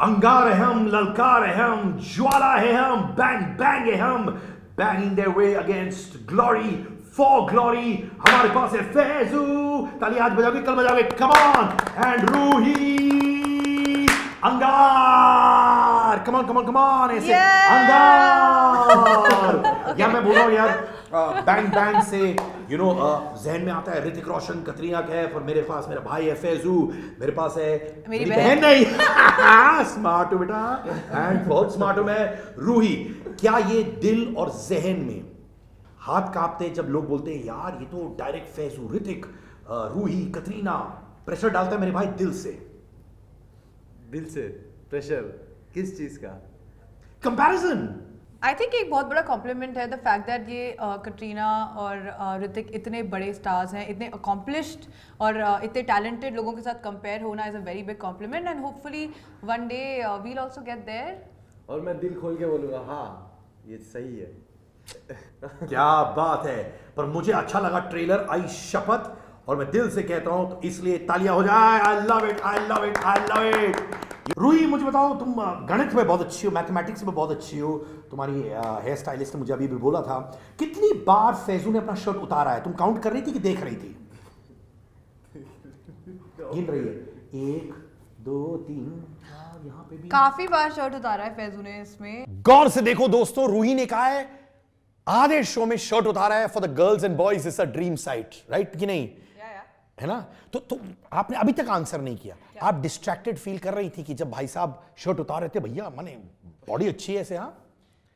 अंगार है हम, ललकार है हम, ज्वाला है हम, बैंग बैंग है हम, banging their way against glory, for glory. हमारे पास है फैजू, ताली आज बजाओगे कल बजाओगे, come on, and रूही, अंगार, come on, ऐसे अंगार। यार मैं बोल रहा हूँ यार, बैंग बैंग से जहन में आता है ऋतिक रोशन, कतरीना कैफ, और मेरे पास मेरा भाई है फैजू, मेरे पास है मेरी बहन नहीं स्मार्ट हो बेटा, एंड बहुत स्मार्ट हूं मैं, रूही। क्या ये दिल और जहन में हाथ कांपते जब लोग बोलते हैं यार ये तो डायरेक्ट फैजू, ऋतिक, रूही, कतरीना, प्रेशर डालता है मेरे भाई दिल से? दिल से प्रेशर किस चीज का? कंपैरिजन। आई थिंक एक बहुत बड़ा कॉम्प्लीमेंट है द फैक्ट दैट ये कटरीना और ऋतिक इतने बड़े स्टार्स हैं, इतने अकॉम्प्लिश्ड और इतने टैलेंटेड लोगों के साथ कंपेयर होना is a very big compliment, and hopefully one day we'll also get there. और मैं दिल खोल के बोलूँगा हाँ ये सही है। क्या बात है। पर मुझे अच्छा लगा ट्रेलर, आई शपथ, और मैं दिल से कहता हूं तो इसलिए तालियां हो जाए। I love it, I love it, I love it. Roohi मुझे बताओ, तुम गणित में बहुत अच्छी हो, मैथमेटिक्स में बहुत अच्छी हो, तुम्हारी हेयर स्टाइलिस्ट ने मुझे अभी भी बोला था, कितनी बार फैजू ने अपना शर्ट उतारा है? तुम काउंट कर रही थी कि देख रही थी? गिन रही है, 1 2 3 4, यहाँ पे भी काफी बार शर्ट उतारा है फैजू ने इसमें। गौर से देखो दोस्तों, रूही ने कहा है आधे शो में शर्ट उतारा है। For the girls and boys it's a dream site, right कि नहीं? है ना? तो आपने अभी तक आंसर नहीं किया। आप डिस्ट्रैक्टेड फील कर रही थी कि जब भाई साहब शर्ट उतार रहे थे, भैया माने बॉडी अच्छी है ऐसे। हाँ,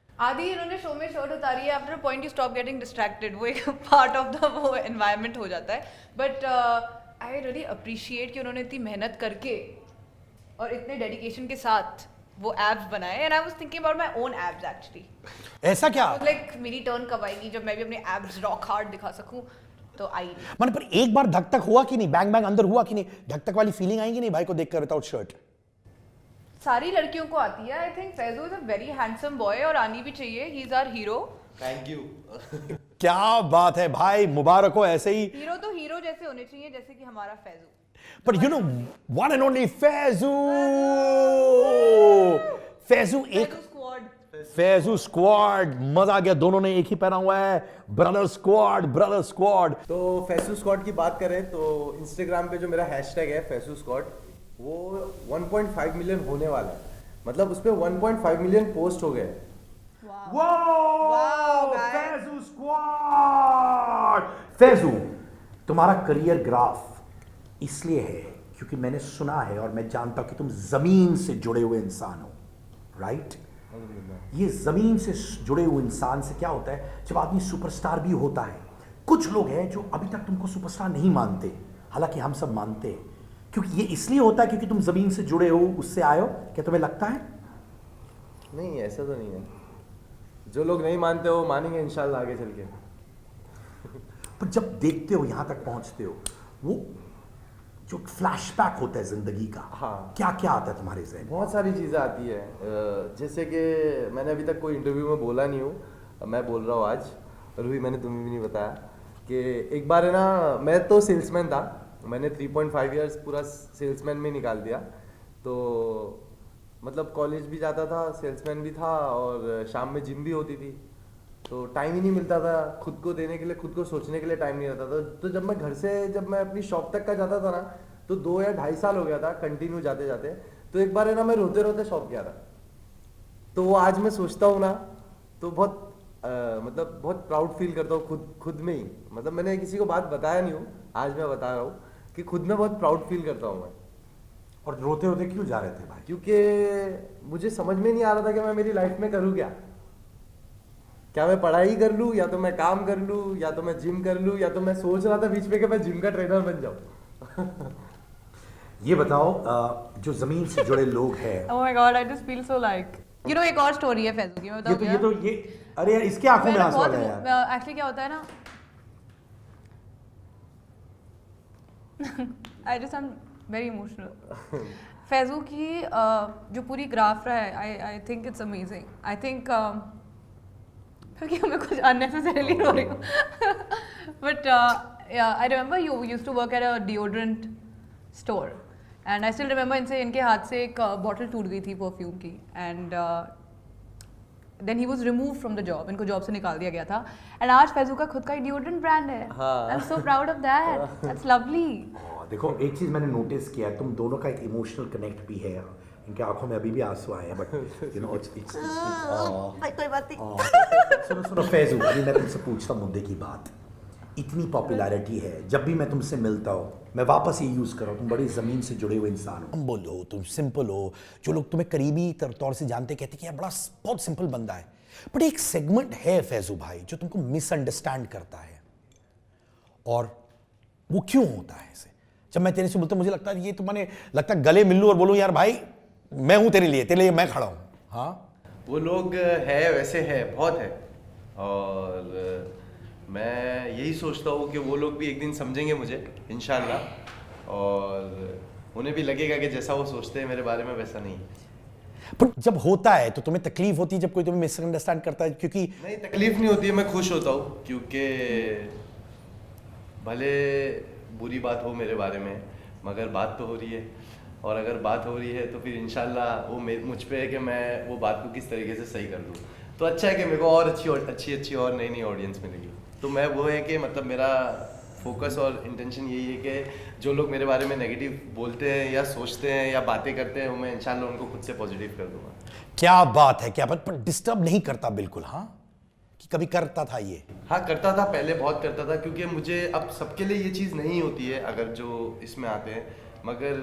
आदि इन्होंने शो में शर्ट उतारी है, after point you stop getting distracted, वो एक पार्ट ऑफ द वो एनवायरनमेंट हो जाता है। बट आई रियली अप्रिशिएट कि उन्होंने इतनी मेहनत करके और इतने डेडिकेशन के साथ वो एब्स बनाए, and I was thinking about my own abs actually. ऐसा क्या? लाइक मेरी टर्न कब आएगी जब मैं भी अपने एब्स रॉक हार्ड दिखा सकूं? तो आई मैंने पर एक बार धक धक हुआ कि नहीं? बैंग बैंग अंदर हुआ कि नहीं? धक धक वाली फीलिंग आएगी नहीं भाई को देखकर विदाउट शर्ट? सारी लड़कियों को आती है। I think Faizu is a very handsome boy और आनी भी चाहिए। He is our hero. Thank you. क्या बात है भाई, मुबारक हो। ऐसे ही हीरो तो हीरो जैसे होने चाहिए, जैसे कि हमारा फैजू। पर you know one and only Faizu. Faizu एक फैजू स्क्वाड, मजा आ गया। दोनों ने एक ही पहना हुआ है, ब्रदर स्क्वाड, ब्रदर स्क्वाड। तो फैजू स्क्वाड की बात करें तो इंस्टाग्राम पे जो मेरा हैशटैग है फैजू स्क्वाड, वो 1.5 मिलियन होने वाला है। मतलब उस पे 1.5 मिलियन पोस्ट हो गए। फैजू स्क्वाड। फैजू, तुम्हारा करियर ग्राफ इसलिए है क्योंकि मैंने सुना है और मैं जानता हूं कि तुम जमीन से जुड़े हुए इंसान हो, राइट? ये जमीन से जुड़े हुए इंसान से क्या होता है, जब आदमी सुपरस्टार भी होता है, कुछ लोग हैं जो अभी तक तुमको सुपरस्टार नहीं मानते, हालांकि हम सब मानते हैं, क्योंकि ये इसलिए होता है क्योंकि तुम जमीन से जुड़े हो, उससे आए हो। क्या तुम्हें लगता है? नहीं, ऐसा तो नहीं है। जो लोग नहीं मानते हो मानेंगे इंशाल्लाह आगे चल के। पर जब देखते हो यहां तक पहुंचते हो, वो जो फ्लैशबैक होता है जिंदगी का, हाँ, क्या क्या आता है तुम्हारे ज़हन? बहुत सारी चीज़ें आती है। जैसे कि मैंने अभी तक कोई इंटरव्यू में बोला नहीं हूँ, मैं बोल रहा हूँ आज। रूही, मैंने तुम्हें भी नहीं बताया कि एक बार है ना, मैं तो सेल्समैन था, मैंने 3.5 ईयर्स पूरा सेल्समैन में निकाल दिया। तो मतलब कॉलेज भी जाता था, सेल्समैन भी था, और शाम में जिम भी होती थी, तो टाइम ही नहीं मिलता था खुद को देने के लिए, खुद को सोचने के लिए टाइम नहीं रहता था। तो जब मैं घर से, जब मैं अपनी शॉप तक का जाता था ना, तो 2 या 2.5 साल हो गया था कंटिन्यू जाते जाते। तो एक बार है ना, मैं रोते रोते शॉप गया था। तो वो आज मैं सोचता हूँ ना, तो बहुत मतलब बहुत प्राउड फील करता हूँ खुद में ही। मतलब मैंने किसी को बात बताया नहीं हूँ, आज मैं बता रहा हूँ कि खुद में बहुत प्राउड फील करता हूँ मैं। और रोते रोते क्यों जा रहे थे भाई? क्योंकि मुझे समझ में नहीं आ रहा था कि मैं मेरी लाइफ में करूँ क्या मैं पढ़ाई कर लूँ, या तो मैं काम कर लूँ, या तो मैं जिम कर लूँ, या तो मैं सोच रहा था बीच में कि मैं जिम का ट्रेनर बन जाऊँ। ये बताओ, जो जमीन से जुड़े लोग हैं। Oh my God, I just feel so like, you know, एक और स्टोरी है फैजू की, मैं बताऊँ? ये अरे यार, इसके आंखों में आंसू आ गए यार। एक्चुअली क्या होता है ना, I just am very emotional. Faizu की जो पूरी ग्राफ रहा है, I think it's amazing. I think क्योंकि मैं कुछ unnecessarily रो रही हूँ, but yeah, I remember you used to work at a deodorant store. And I still remember इनसे इनके हाथ से एक बॉटल टूट गई थी परफ्यूम की and then he was remove from the job, इनको जॉब से निकाल दिया गया था एंड आज फैजू का खुद का एक डिओड्रेंट ब्रांड है. I am so proud of that. That's lovely. देखो एक चीज़ मैंने नोटिस किया है, तुम दोनों का एक इमोशनल कनेक्ट भी है. इनके आंखों में अभी भी आंसू आए हैं, बट यू नो इट्स भाई कोई बात नहीं. सुनो सुनो फैजू, अभी मैं तुमसे पूछता हूँ मुद्दे की बात. इतनी पॉपुलैरिटी है, जब भी मैं तुमसे मिलता हूँ मैं वापस ये यूज़ कर रहा हूँ, तुम बड़ी ज़मीन से जुड़े हुए इंसान हो. तुम बोलो, तुम सिंपल हो. जो लोग तुम्हें करीबी तौर से जानते कहते कि यार बड़ा बहुत सिंपल बंदा है. बट एक सेगमेंट है फैजू भाई जो तुमको मिसअंडरस्टैंड करता है. और वो क्यों होता है ऐसे? जब मैं तेरे से बोलता हूँ मुझे लगता है ये तुम्हारे लगता है गले मिल लूँ और बोलूँ यार भाई मैं हूँ तेरे लिए मैं खड़ा हूँ. हाँ वो लोग है वैसे है, बहुत है. और मैं यही सोचता हूँ कि वो लोग भी एक दिन समझेंगे मुझे इंशाल्लाह, और उन्हें भी लगेगा कि जैसा वो सोचते हैं मेरे बारे में वैसा नहीं. पर जब होता है तो तुम्हें तकलीफ होती है जब कोई तुम्हें मिसअंडरस्टैंड करता है? क्योंकि नहीं, तकलीफ नहीं होती है, मैं खुश होता हूँ, क्योंकि भले बुरी बात हो मेरे बारे में मगर बात तो हो रही है, और अगर बात हो रही है तो फिर इंशाल्लाह वो मुझ पे है कि मैं वो बात को किस तरीके से सही कर दूँ. तो अच्छा है कि मेरे को और अच्छी और नई ऑडियंस मिलेगी. तो मैं वो है कि मतलब मेरा फोकस और इंटेंशन यही है कि जो लोग मेरे बारे में नेगेटिव बोलते हैं या सोचते हैं या बातें करते हैं वो मैं इंशाल्लाह उनको खुद से पॉजिटिव कर दूंगा. क्या बात है, क्या बात. पर डिस्टर्ब नहीं करता बिल्कुल? हाँ कि कभी करता था ये? हाँ करता था, पहले बहुत करता था, क्योंकि मुझे अब सबके लिए ये चीज़ नहीं होती है अगर जो इसमें आते हैं. मगर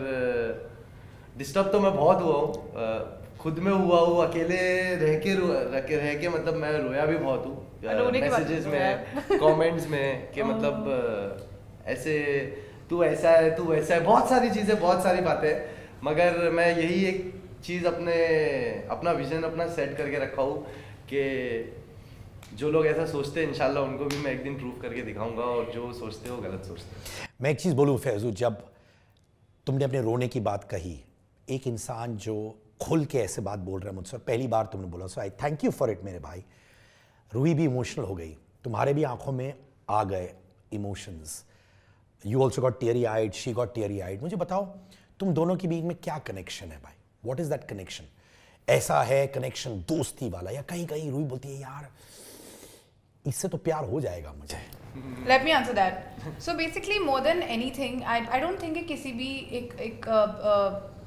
डिस्टर्ब तो मैं बहुत हुआ हूँ, खुद में हुआ हूँ, अकेले रह के मतलब मैं रोया भी बहुत हूँ मैसेजेस में, कमेंट्स में कि मतलब ऐसे तू ऐसा है तू वैसा है, बहुत सारी चीज़ें, बहुत सारी बातें. मगर मैं यही एक चीज़ अपना विजन अपना सेट करके रखा हूँ कि जो लोग ऐसा सोचते हैं इंशाल्लाह उनको भी मैं एक दिन प्रूव करके दिखाऊंगा, और जो सोचते हो गलत सोचते हैं. मैं एक चीज़ बोलूँ फैजू, जब तुमने अपने रोने की बात कही, एक इंसान जो खुल के ऐसे बात बोल रहा है मुझसे, और पहली बार तुमने बोला, so I thank you for it मेरे भाई. रूही भी इमोशनल हो गई, तुम्हारे भी आंखों में आ गए emotions. You also got teary eyed, she got teary eyed. मुझे बताओ तुम दोनों के बीच में क्या कनेक्शन है भाई? What is that connection? ऐसा है कनेक्शन दोस्ती वाला, या कहीं कहीं रूही बोलती है यार इससे तो प्यार हो जाएगा मुझे? Let me answer that. So basically, more than anything, I don't think कि किसी भी एक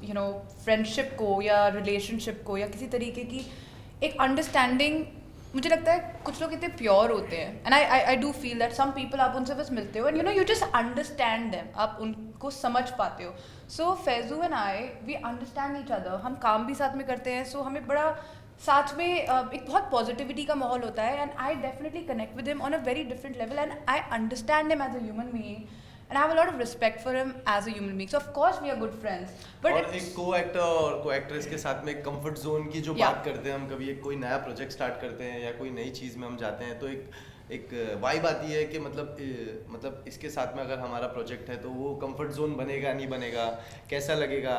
you know friendship को या relationship को या किसी तरीके की एक understanding, मुझे लगता है कुछ लोग इतने प्योर होते हैं, and I do feel that some people आप उनसे बस मिलते हो and you know you just understand them, आप उनको समझ पाते हो. So Faizu and I we understand each other, हम काम भी साथ में करते हैं, सो हमें बड़ा साथ में एक बहुत पॉजिटिविटी का माहौल होता है, and I definitely connect with him on a very different level, and I understand him as a human being, and I have a lot of respect for him as a human being. So of course we are good friends. But और एक को-एक्टर और को-एक्ट्रेस के साथ में comfort zone की जो बात करते हैं हम, कभी एक कोई नया प्रोजेक्ट स्टार्ट करते हैं या कोई नई चीज़ में हम जाते हैं तो एक वाइब आती है कि मतलब इसके साथ में अगर हमारा प्रोजेक्ट है तो वो कंफर्ट जोन बनेगा नहीं बनेगा, कैसा लगेगा.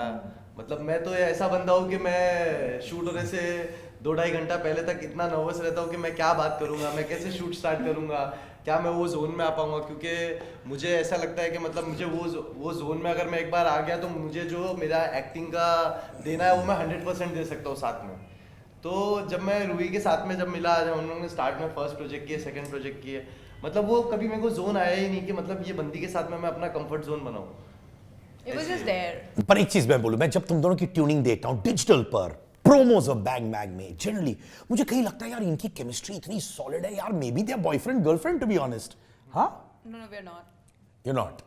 मतलब मैं तो ऐसा बंदा हूँ कि मैं शूट होने से 2-2.5 घंटा पहले तक इतना नर्वस रहता हूँ कि मैं क्या बात करूँगा, मैं कैसे शूट स्टार्ट करूँगा, क्या मैं वो जोन में आ पाऊँगा. क्योंकि मुझे ऐसा लगता है कि मतलब मुझे वो जोन में अगर मैं एक बार आ गया तो मुझे जो मेरा एक्टिंग का देना है वो मैं 100% दे सकता हूँ साथ में. तो जब मैं रूही के साथ में जब मिला, जब हम लोगों ने स्टार्ट में फर्स्ट प्रोजेक्ट किए, सेकंड प्रोजेक्ट किए, मतलब वो कभी मेरे को जोन आया ही नहीं कि मतलब ये बंदी के साथ में मैं अपना कंफर्ट जोन बनाऊँ. it was just there. पर एक चीज मैं बोलूं, मैं जब तुम दोनों की ट्यूनिंग देखता हूं डिजिटल पर, प्रोमोज ऑफ बैंग मैग में, जनरली मुझे कहीं लगता है यार इनकी केमिस्ट्री इतनी सॉलिड है यार, maybe they are boyfriend girlfriend to be honest. हाँ No, we're not. You not,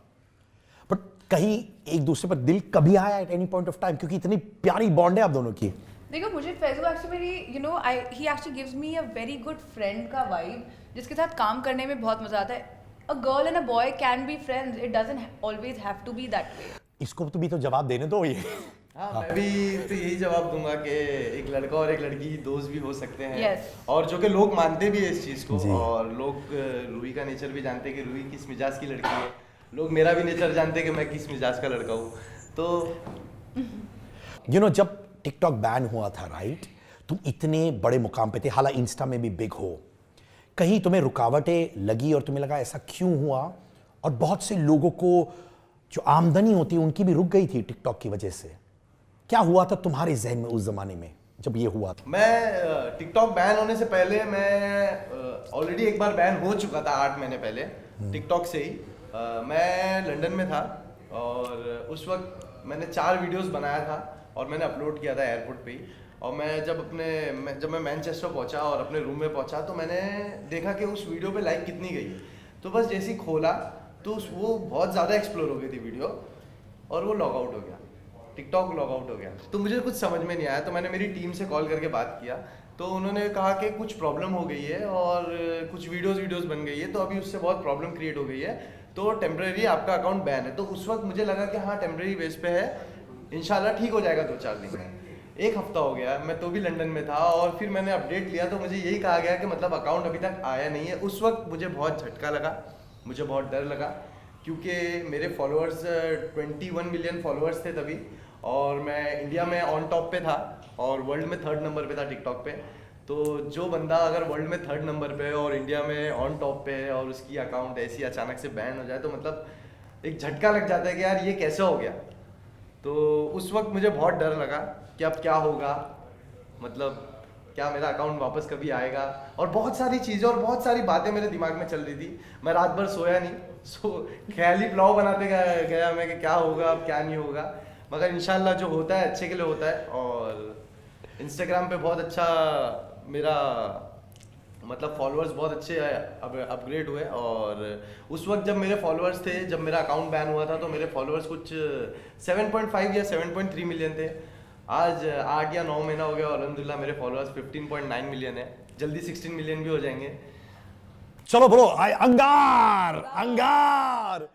but कहीं एक दूसरे पर दिल कभी आया at any point of time? क्योंकि इतनी प्यारी बॉन्ड है आप दोनों की. देखो मुझे Faizu actually you know he actually gives me a very good friend का वाइब, जिसके साथ काम करने में बहुत मजा आता है. A girl and a boy can be friends, it doesn't always have to be that way. इसको तो भी तो जवाब देने दो ये. हाँ, मैं भी तो यही जवाब दूंगा कि एक लड़का और एक लड़की दोस्त भी हो सकते हैं. Yes. और जो कि लोग मानते भी है इस चीज़ को, और लोग रूही का नेचर भी जानते हैं कि रूही किस मिजाज की लड़की है, लोग मेरा भी नेचर जानते हैं कि मैं किस मिजाज का लड़का हूँ. तो यू नो जब टिकटॉक बैन हुआ था राइट, तुम इतने बड़े मुकाम पे थे, हालांकि इंस्टा में भी बिग हो, कहीं तुम्हें रुकावटें लगी और तुम्हें लगा ऐसा क्यों हुआ? और बहुत से लोगों को जो आमदनी होती है उनकी भी रुक गई थी टिकटॉक की वजह से। क्या हुआ था तुम्हारे जहन में उस जमाने में जब ये हुआ था? मैं टिकटॉक बैन होने से पहले मैं ऑलरेडी एक बार बैन हो चुका था 8 महीने पहले टिकटॉक से ही। मैं लंदन में था और उस वक्त मैंने 4 वीडियोस बनाया था और मैंने अपलोड किया था एयरपोर्ट पे ही। और जब मैं मैनचेस्टर पहुंचा और अपने रूम में पहुंचा तो मैंने देखा कि उस वीडियो पे लाइक कितनी गई। तो बस जैसे ही खोला तो वो बहुत ज़्यादा एक्सप्लोर हो गई थी वीडियो और वो लॉग आउट हो गया, टिकटॉक लॉग आउट हो गया। तो मुझे कुछ समझ में नहीं आया, तो मैंने मेरी टीम से कॉल करके बात किया तो उन्होंने कहा कि कुछ प्रॉब्लम हो गई है और कुछ वीडियोस बन गई है, तो अभी उससे बहुत प्रॉब्लम क्रिएट हो गई है, तो टेम्परेरी आपका अकाउंट बैन है। तो उस वक्त मुझे लगा कि हाँ टेम्परेरी बेस पे है, इंशाल्लाह ठीक हो जाएगा 2-4 दिन में। 1 हफ्ता हो गया, मैं तो भी लंदन में था और फिर मैंने अपडेट लिया तो मुझे यही कहा गया कि मतलब अकाउंट अभी तक आया नहीं है। उस वक्त मुझे बहुत झटका लगा, मुझे बहुत डर लगा, क्योंकि मेरे फॉलोअर्स 21 मिलियन फॉलोअर्स थे तभी और मैं इंडिया में ऑन टॉप पे था और वर्ल्ड में 3rd नंबर पे था टिकटॉक पे। तो जो बंदा अगर वर्ल्ड में 3rd नंबर पे है और इंडिया में ऑन टॉप पे है और उसकी अकाउंट ऐसी अचानक से बैन हो जाए तो मतलब एक झटका लग जाता है कि यार ये कैसे हो गया। तो उस वक्त मुझे बहुत डर लगा कि अब क्या होगा, मतलब क्या मेरा अकाउंट वापस कभी आएगा, और बहुत सारी चीज़ें और बहुत सारी बातें मेरे दिमाग में चल रही थी। मैं रात भर सोया नहीं, ख्याली पुलाव बनाते गया मैं कि क्या होगा अब क्या नहीं होगा, मगर इंशाल्लाह जो होता है अच्छे के लिए होता है। और इंस्टाग्राम पे बहुत अच्छा मेरा मतलब फॉलोअर्स बहुत अच्छे अपग्रेड हुए। और उस वक्त जब मेरे फॉलोअर्स थे, जब मेरा अकाउंट बैन हुआ था तो मेरे फॉलोअर्स कुछ 7.5 या 7.3 मिलियन थे। आज 8 या 9 महीना हो गया और अल्हम्दुलिल्लाह मेरे फॉलोअर्स 15.9 मिलियन है, जल्दी 16 मिलियन भी हो जाएंगे। चलो बोलो, अंगार अंगार।